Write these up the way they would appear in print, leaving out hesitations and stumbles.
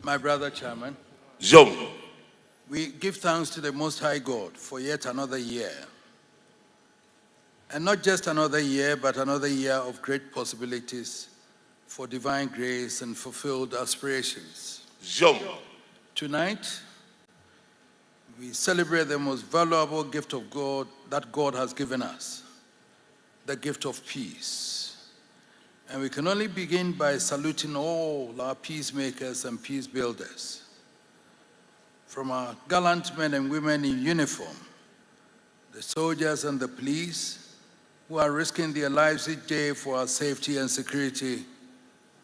My brother chairman, Zoom. we give thanks to the Most High God for yet another year. And not just another year, but another year of great possibilities for divine grace and fulfilled aspirations. Zoom. Tonight, we celebrate the most valuable gift of God that God has given us, the gift of peace. And we can only begin by saluting all our peacemakers and peace builders. From our gallant men and women in uniform, the soldiers and the police who are risking their lives each day for our safety and security,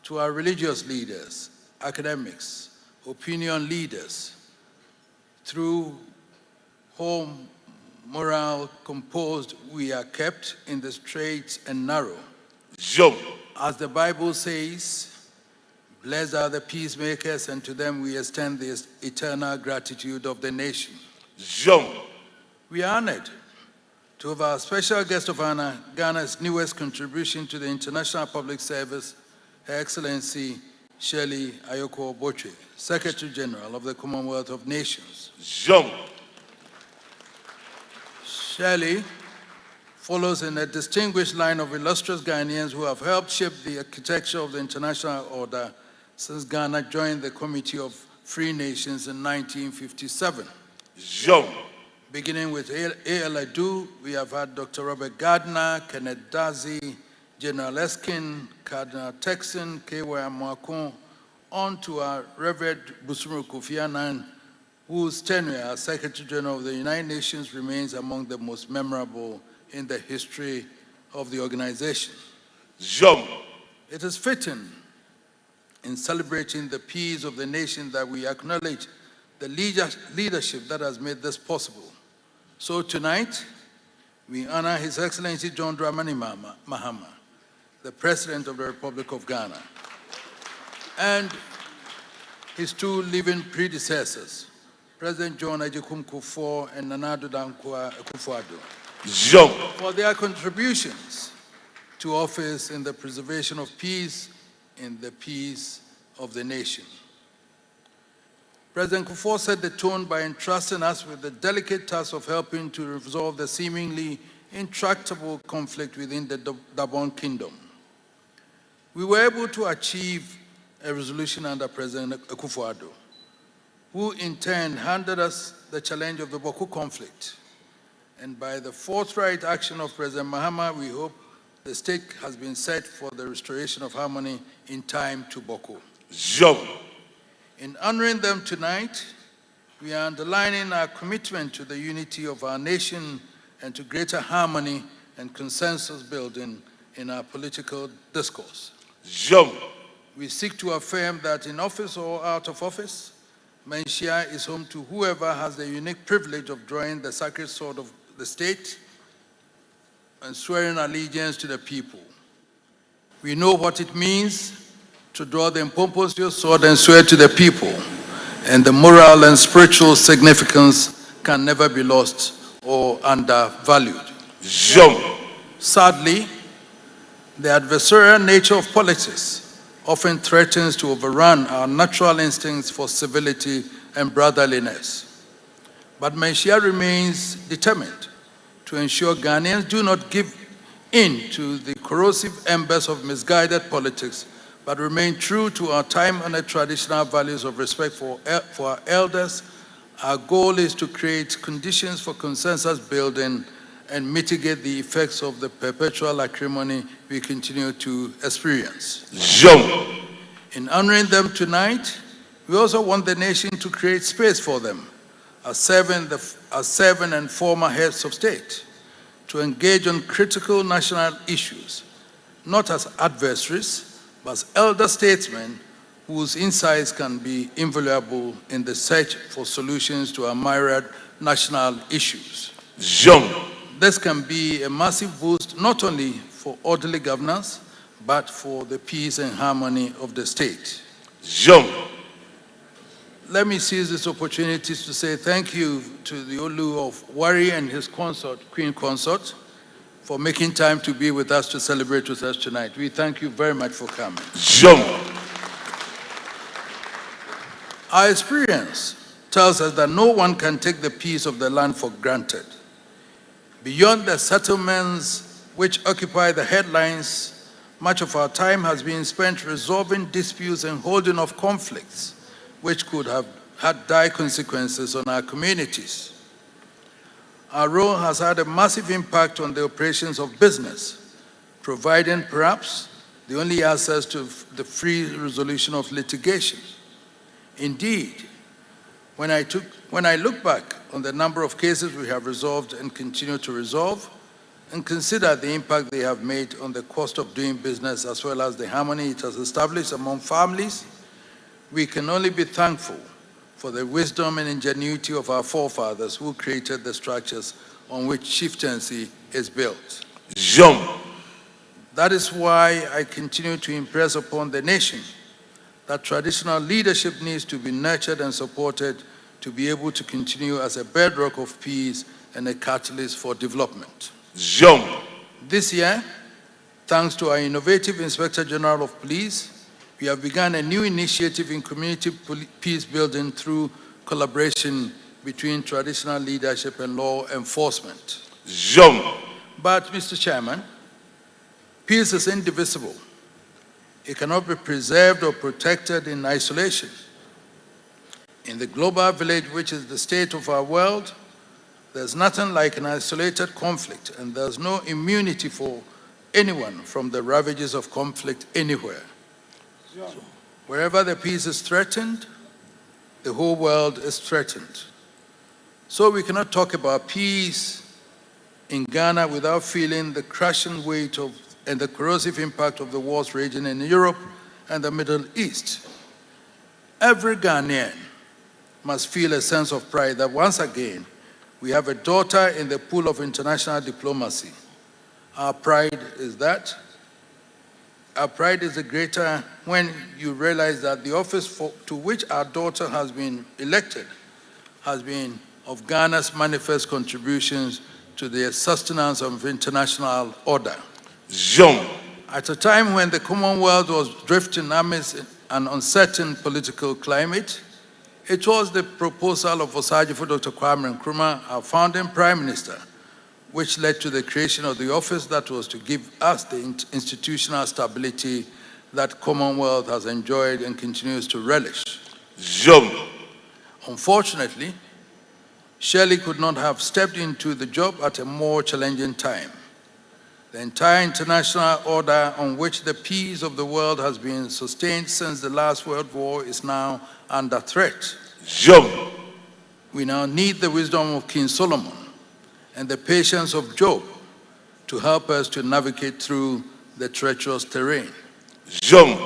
to our religious leaders, academics, opinion leaders, through whom morale composed we are kept in the straight and narrow. Zoom. As the Bible says, blessed are the peacemakers, and to them we extend the eternal gratitude of the nation. Zoom. We are honored to have our special guest of honor, Ghana's newest contribution to the international public service, Her Excellency Shirley Ayoko-Botwe, Secretary General of the Commonwealth of Nations. Zoom. Shirley follows in a distinguished line of illustrious Ghanaians who have helped shape the architecture of the international order since Ghana joined the Committee of Free Nations in 1957. Zoom. Beginning with A.L. Adu, we have had Dr. Robert Gardner, Kenneth Dazi, General Eskin, Cardinal Texan, K.Y. Amoakon, on to our Reverend Busuru Kofi Annan, whose tenure as Secretary General of the United Nations remains among the most memorable in the history of the organization. Zoom. It is fitting in celebrating the peace of the nation that we acknowledge the leadership that has made this possible. So tonight, we honor His Excellency John Dramani Mahama, the President of the Republic of Ghana, and his two living predecessors, President John Agyekum Kufuor and Nana Dankwa Akufo-Addo, Zoom. for their contributions to office in the preservation of peace in the peace of the nation. President Kufuor set the tone by entrusting us with the delicate task of helping to resolve the seemingly intractable conflict within the Gabon Kingdom. We were able to achieve a resolution under President Akufo-Addo, who in turn handed us the challenge of the Boko conflict. And by the forthright action of President Mahama, we hope the stake has been set for the restoration of harmony in time to Boko. Zoom. In honoring them tonight, we are underlining our commitment to the unity of our nation and to greater harmony and consensus building in our political discourse. Zoom. We seek to affirm that in office or out of office, Manhyia is home to whoever has the unique privilege of drawing the sacred sword of the state and swearing allegiance to the people. We know what it means to draw the Opemsuo sword and swear to the people, and the moral and spiritual significance can never be lost or undervalued. Zoom. Sadly, the adversarial nature of politics often threatens to overrun our natural instincts for civility and brotherliness. But Manhyia remains determined to ensure Ghanaians do not give in to the corrosive embers of misguided politics, but remain true to our time-honored traditional values of respect for our elders. Our goal is to create conditions for consensus building and mitigate the effects of the perpetual acrimony we continue to experience. Zoom. In honoring them tonight, we also want the nation to create space for them, as seven and former heads of state, to engage on critical national issues, not as adversaries, but as elder statesmen whose insights can be invaluable in the search for solutions to our myriad national issues. Zoom. This can be a massive boost not only for orderly governance, but for the peace and harmony of the state. Zoom. Let me seize this opportunity to say thank you to the Olu of Wari and his consort, Queen Consort, for making time to be with us to celebrate with us tonight. We thank you very much for coming. Zoom. Our experience tells us that no one can take the peace of the land for granted. Beyond the settlements which occupy the headlines, much of our time has been spent resolving disputes and holding off conflicts which could have had dire consequences on our communities. Our role has had a massive impact on the operations of business, providing perhaps the only access to the free resolution of litigation. Indeed, when I look back on the number of cases we have resolved and continue to resolve, and consider the impact they have made on the cost of doing business as well as the harmony it has established among families, we can only be thankful for the wisdom and ingenuity of our forefathers who created the structures on which chieftaincy is built. Jump. That is why I continue to impress upon the nation that traditional leadership needs to be nurtured and supported to be able to continue as a bedrock of peace and a catalyst for development. Jump. This year, thanks to our innovative Inspector General of Police, we have begun a new initiative in community peace building through collaboration between traditional leadership and law enforcement. Jump. But, Mr. Chairman, peace is indivisible. It cannot be preserved or protected in isolation. In the global village, which is the state of our world, there's nothing like an isolated conflict, and there's no immunity for anyone from the ravages of conflict anywhere. So, wherever the peace is threatened, the whole world is threatened. So we cannot talk about peace in Ghana without feeling the crushing weight of and the corrosive impact of the wars raging in Europe and the Middle East. Every Ghanaian must feel a sense of pride that once again we have a daughter in the pool of international diplomacy. Our pride is that. Our pride is the greater when you realize that the office to which our daughter has been elected has been of Ghana's manifest contributions to the sustenance of international order. Jump. At a time when the Commonwealth was drifting amidst an uncertain political climate, it was the proposal of Osagyefo Dr. Kwame Nkrumah, our founding Prime Minister, which led to the creation of the office that was to give us the institutional stability that Commonwealth has enjoyed and continues to relish. Jump. Unfortunately, Shirley could not have stepped into the job at a more challenging time. The entire international order on which the peace of the world has been sustained since the last World War is now under threat. Jump. We now need the wisdom of King Solomon and the patience of Job to help us to navigate through the treacherous terrain. Jump.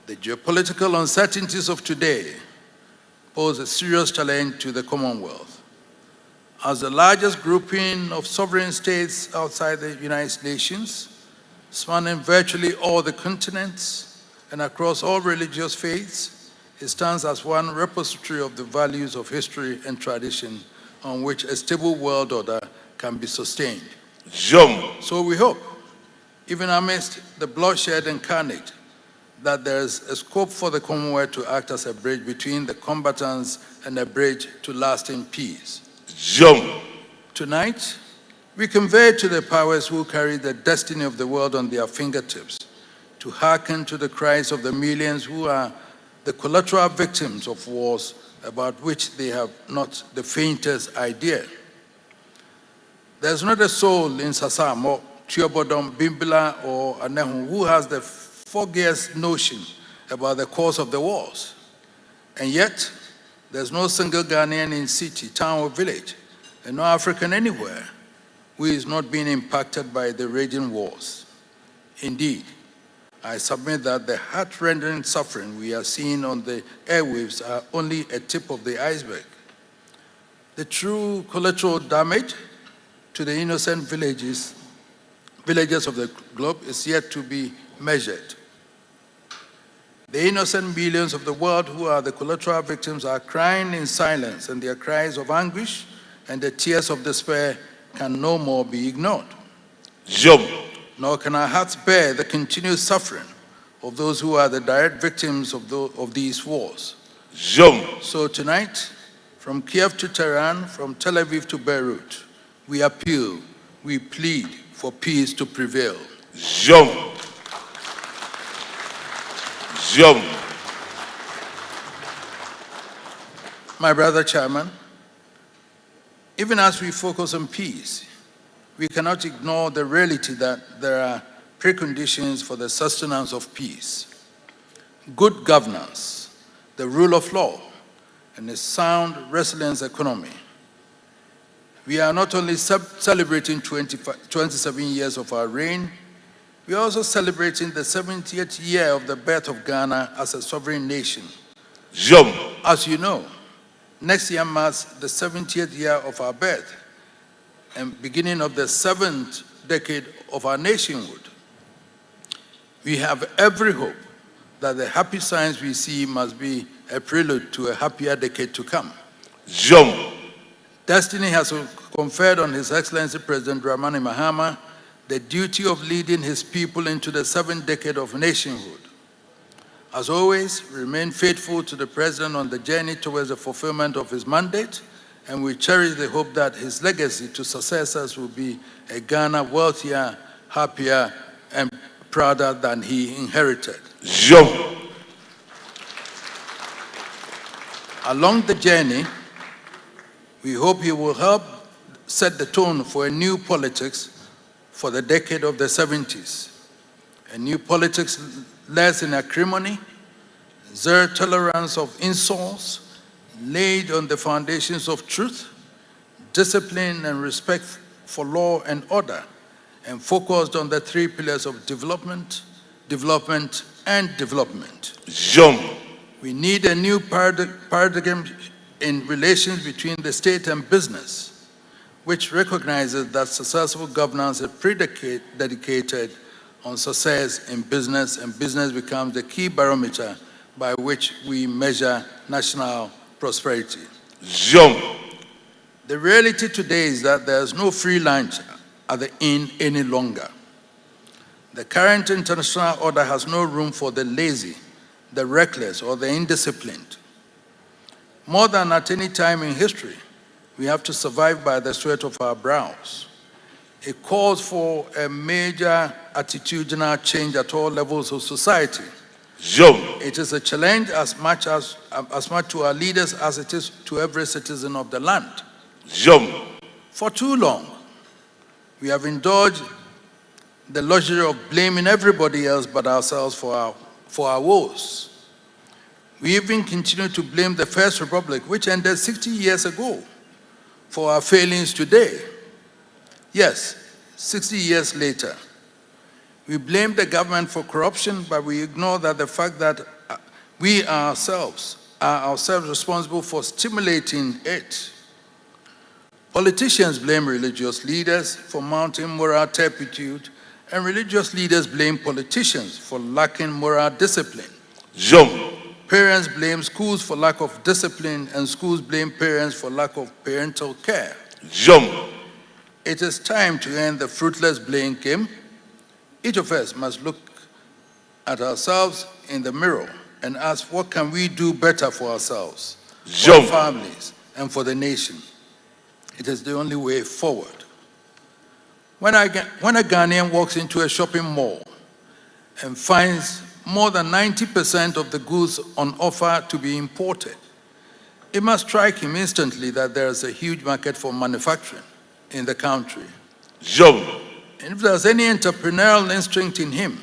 The geopolitical uncertainties of today pose a serious challenge to the Commonwealth. As the largest grouping of sovereign states outside the United Nations, spanning virtually all the continents and across all religious faiths, it stands as one repository of the values of history and tradition on which a stable world order can be sustained. Jump. So we hope, even amidst the bloodshed and carnage, that there is a scope for the Commonwealth to act as a bridge between the combatants and a bridge to lasting peace. Jump. Tonight, we convey to the powers who carry the destiny of the world on their fingertips to hearken to the cries of the millions who are the collateral victims of wars about which they have not the faintest idea. There's not a soul in Sasam or Tuobodom, Bimbila, or Anehu who has the foggiest notion about the cause of the wars. And yet, there's no single Ghanaian in city, town, or village, and no African anywhere who is not being impacted by the raging wars. Indeed, I submit that the heart-rending suffering we are seeing on the airwaves are only a tip of the iceberg. The true collateral damage to the innocent villages of the globe is yet to be measured. The innocent millions of the world who are the collateral victims are crying in silence, and their cries of anguish and the tears of despair can no more be ignored. Jump. Nor can our hearts bear the continued suffering of those who are the direct victims of these wars. Jom. So tonight, from Kiev to Tehran, from Tel Aviv to Beirut, we appeal, we plead for peace to prevail. Jom. Jom. My brother chairman, even as we focus on peace, we cannot ignore the reality that there are preconditions for the sustenance of peace. Good governance, the rule of law, and a sound, resilient economy. We are not only celebrating 27 years of our reign, we are also celebrating the 70th year of the birth of Ghana as a sovereign nation. Jom. As you know, next year marks the 70th year of our birth and beginning of the 7th decade of our nationhood. We have every hope that the happy signs we see must be a prelude to a happier decade to come. Jom. Destiny has conferred on His Excellency President Dramani Mahama the duty of leading his people into the 7th decade of nationhood. As always, remain faithful to the President on the journey towards the fulfillment of his mandate, and we cherish the hope that his legacy to successors will be a Ghana wealthier, happier, and prouder than he inherited. Jom. Along the journey, we hope he will help set the tone for a new politics for the decade of the 70s. A new politics less in acrimony, zero tolerance of insults, laid on the foundations of truth, discipline, and respect for law and order, and focused on the 3 pillars of development, development, and development. Jom. We need a new paradigm in relations between the state and business, which recognizes that successful governance is dedicated on success in business, and business becomes the key barometer by which we measure national prosperity. Jom. The reality today is that there is no free lunch at the inn any longer. The current international order has no room for the lazy, the reckless, or the indisciplined. More than at any time in history, we have to survive by the sweat of our brows. It calls for a major attitudinal change at all levels of society. Jom. It is a challenge as much to our leaders as it is to every citizen of the land. Jom. For too long, we have indulged the luxury of blaming everybody else but ourselves for our woes. We even continue to blame the First Republic, which ended 60 years ago, for our failings today. Yes, 60 years later. We blame the government for corruption, but we ignore that the fact that we ourselves are responsible for stimulating it. Politicians blame religious leaders for mounting moral turpitude, and religious leaders blame politicians for lacking moral discipline. Jom. Parents blame schools for lack of discipline, and schools blame parents for lack of parental care. Jom. It is time to end the fruitless blame game. Each of us must look at ourselves in the mirror and ask, what can we do better for ourselves, for our families, and for the nation? It is the only way forward. When a Ghanaian walks into a shopping mall and finds more than 90% of the goods on offer to be imported, it must strike him instantly that there is a huge market for manufacturing in the country. Jom. And if there's any entrepreneurial instinct in him,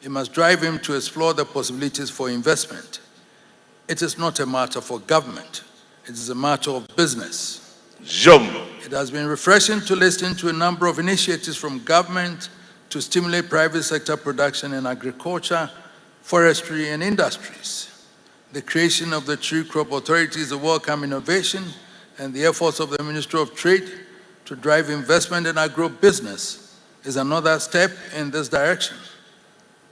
it must drive him to explore the possibilities for investment. It is not a matter for government. It is a matter of business. Jom. It has been refreshing to listen to a number of initiatives from government to stimulate private sector production in agriculture, forestry, and industries. The creation of the Tree Crop Authority is a welcome innovation, and the efforts of the Ministry of Trade to drive investment in agro-business is another step in this direction.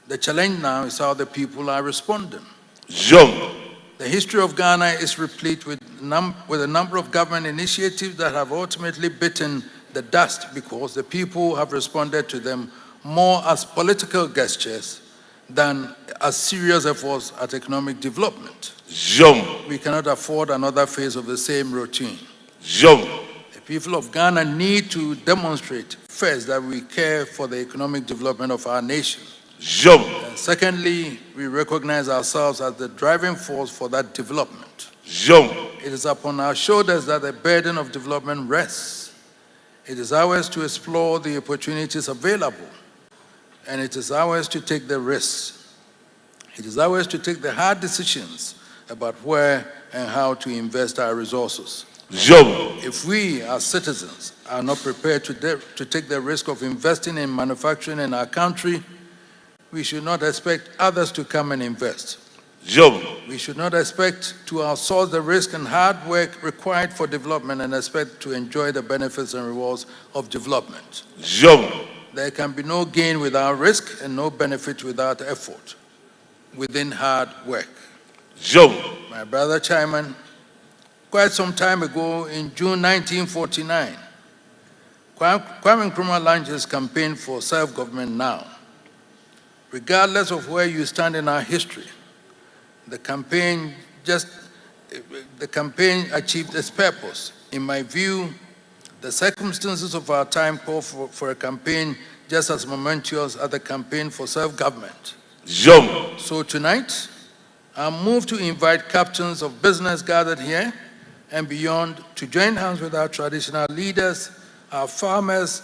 The challenge now is how the people are responding. Jom. The history of Ghana is replete with a number of government initiatives that have ultimately bitten the dust because the people have responded to them more as political gestures than as serious efforts at economic development. Jom. We cannot afford another phase of the same routine. Jom. The people of Ghana need to demonstrate, first, that we care for the economic development of our nation. Jom. And secondly, we recognize ourselves as the driving force for that development. Jom. It is upon our shoulders that the burden of development rests. It is ours to explore the opportunities available, and it is ours to take the risks. It is ours to take the hard decisions about where and how to invest our resources. Jom. If we, as citizens, are not prepared to take the risk of investing in manufacturing in our country, we should not expect others to come and invest. Jom. We should not expect to outsource the risk and hard work required for development and expect to enjoy the benefits and rewards of development. Jom. There can be no gain without risk and no benefit without effort within hard work. Jom. My brother Chairman, quite some time ago in June 1949, Kwame Nkrumah launched his campaign for self-government now. Regardless of where you stand in our history, the campaign achieved its purpose. In my view, the circumstances of our time call for a campaign just as momentous as the campaign for self-government. Jom. So tonight, I'm moved to invite captains of business gathered here and beyond to join hands with our traditional leaders, our farmers,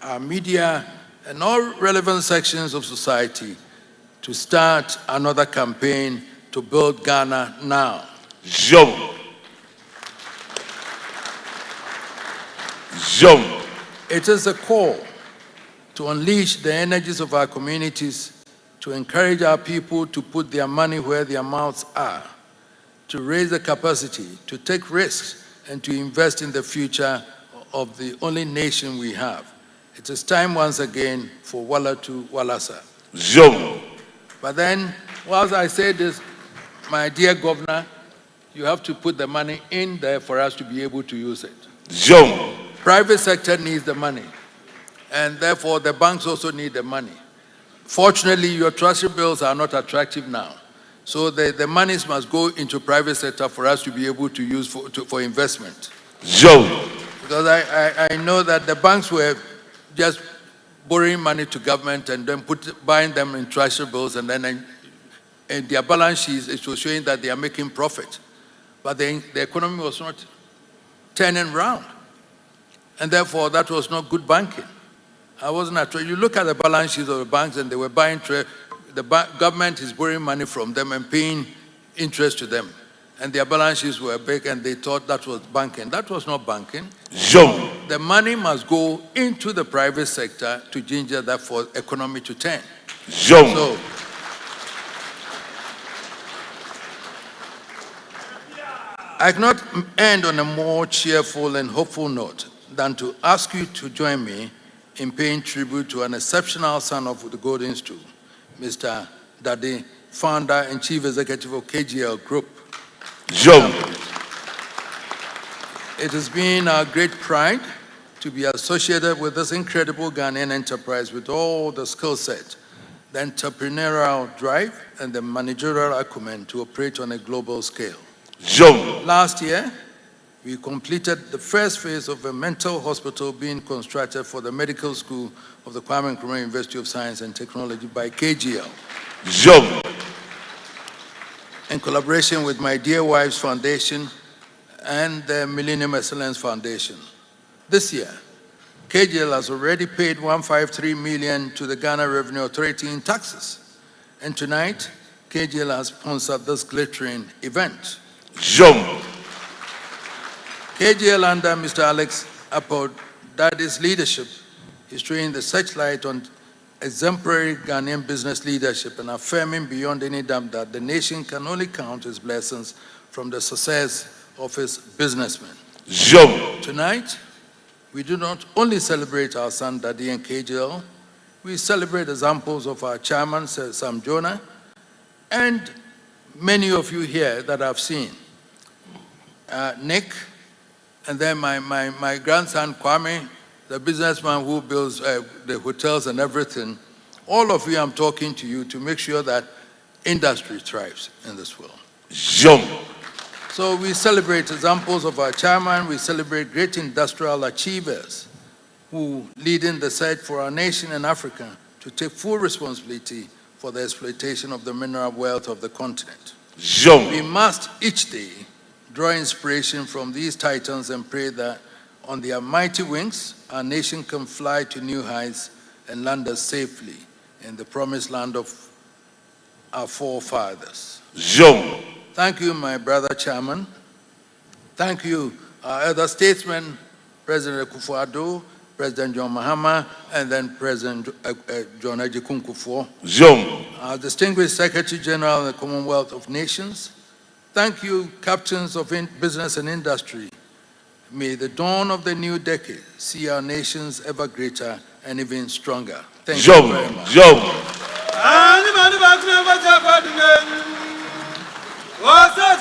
our media, and all relevant sections of society to start another campaign to build Ghana now. Jom. Jom. It is a call to unleash the energies of our communities, to encourage our people to put their money where their mouths are, to raise the capacity, to take risks, and to invest in the future of the only nation we have. It is time once again for Walla to Wallasa. Jom. But then, whilst I say this, my dear governor, you have to put the money in there for us to be able to use it. Jom. Private sector needs the money, and therefore the banks also need the money. Fortunately, your treasury bills are not attractive now. So the monies must go into private sector for us to be able to use for investment. Jom. Because I know that the banks were just borrowing money to government and then buying them in treasury bills, and then in their balance sheets it was showing that they are making profit. But the economy was not turning around. And therefore that was not good banking. You look at the balance sheets of the banks and they were buying, government is borrowing money from them and paying interest to them. And their balance sheets were big and they thought that was banking. That was not banking. Jom. The money must go into the private sector to ginger that for economy to turn. Jom. So, I cannot end on a more cheerful and hopeful note than to ask you to join me in paying tribute to an exceptional son of the Golden Stool, Mr. Dade, founder and chief executive of KGL Group. Jom. It has been our great pride to be associated with this incredible Ghanaian enterprise with all the skill set, the entrepreneurial drive, and the managerial acumen to operate on a global scale. Jom. Last year, we completed the first phase of a mental hospital being constructed for the medical school of the Kwame Nkrumah University of Science and Technology by KGL. Jom. In collaboration with my dear wife's foundation and the Millennium Excellence Foundation. This year, KGL has already paid 153 million to the Ghana Revenue Authority in taxes. And tonight, KGL has sponsored this glittering event. Jom. KGL under Mr. Alex Apod-Dade's leadership is throwing the searchlight on exemplary Ghanaian business leadership and affirming beyond any doubt that the nation can only count its blessings from the success of its businessmen. Jom. Tonight, we do not only celebrate our son Dade and KGL, we celebrate examples of our chairman, Sir Sam Jonah, and many of you here that I've seen. Nick, and then my grandson Kwame, the businessman who builds the hotels and everything, all of you, I'm talking to you to make sure that industry thrives in this world. Jom. So we celebrate examples of our chairman, we celebrate great industrial achievers who lead in the search for our nation and Africa to take full responsibility for the exploitation of the mineral wealth of the continent. Jom. We must each day draw inspiration from these titans and pray that on their mighty wings, our nation can fly to new heights and land us safely in the promised land of our forefathers. Jom. Thank you, my brother chairman. Thank you, our other statesmen, President Kufuor, President John Mahama, and then President John Kufuor. Jom. Our distinguished Secretary General of the Commonwealth of Nations. Thank you, captains of business and industry. May the dawn of the new decade see our nations ever greater and even stronger. Thank you very much. Jom. What's that?